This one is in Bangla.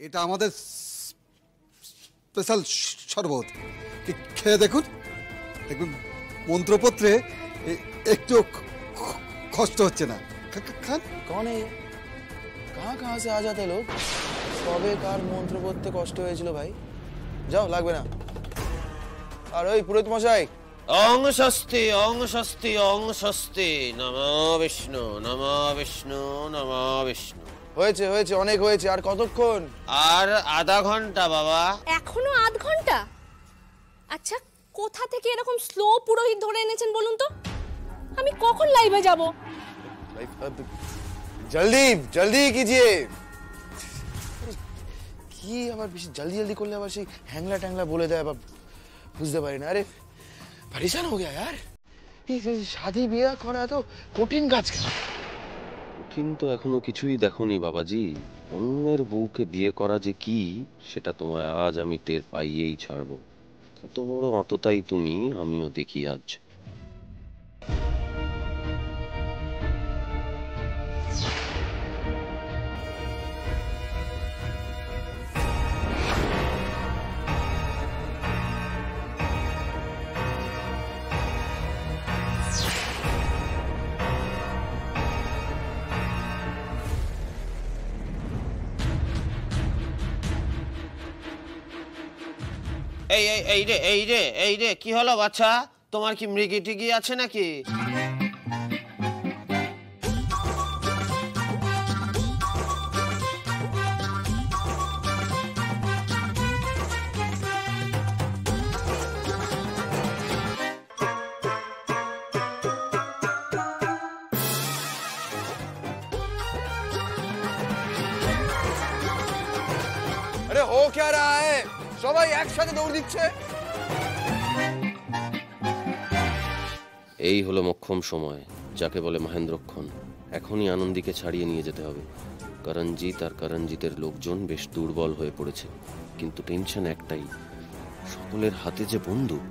এটা আমাদের স্পেশাল শরবত, খেয়ে দেখুন। দেখুন মন্ত্রপত্রে একটু কষ্ট হচ্ছে না। খান। कौन है ये? कहाँ से आ जाते लोग? সবে কার মন্ত্র পড়তে কষ্ট হয়েছিল ভাই? যাও, লাগবে না। আর ওই পুরোহিত মশাই, ওং স্বস্তি ওং স্বস্তি ওং স্বস্তি নমো বিষ্ণু নমো বিষ্ণু নমো বিষ্ণু। হয়েছে হয়েছে, অনেক হয়েছে। আর কতক্ষণ? আর আধা ঘন্টা বাবা। এখনো আধ ঘন্টা? আচ্ছা, কোথা থেকে এরকম স্লো পুরোহিত ধরে এনেছেন বলুন তো? আমি কখন লাইভে যাব? জলদি জলদি কিজিয়ে। কি আবার বেশি জলদি জলদি করলে আবার সেই হ্যাংলা ট্যাংলা বলে দেয়, আবার বুঝতে পারি না। আরে পরেশান হয়ে গেয়া यार, এই শাদি বিয়া করা এত কঠিন কাজ কেন? কঠিন তো এখনো কিছুই দেখোনি বাবাজি। অন্যের বউকে বিয়ে করা যে কি সেটা তোমায় আজ আমি টের পাইয়েই ছাড়বো। এত বড় অতটাই তুমি, আমিও দেখি আজ। এই এই এই রে এই রে এই রে, কি হলো বাচ্চা? তোমার কি মৃগী টিগি আছে নাকি? আরে ও क्या रहा है? সবাই একসাথে দৌড় দিচ্ছে। এই হলো মোক্ষম সময়, যাকে বলে মহেন্দ্রক্ষণ। এখনই আনন্দীকে ছাড়িয়ে নিয়ে যেতে হবে। করঞ্জিত আর করঞ্জিতের লোকজন বেশ দুর্বল হয়ে পড়েছে, কিন্তু টেনশন একটাই, সকলের হাতে যে বন্দুক।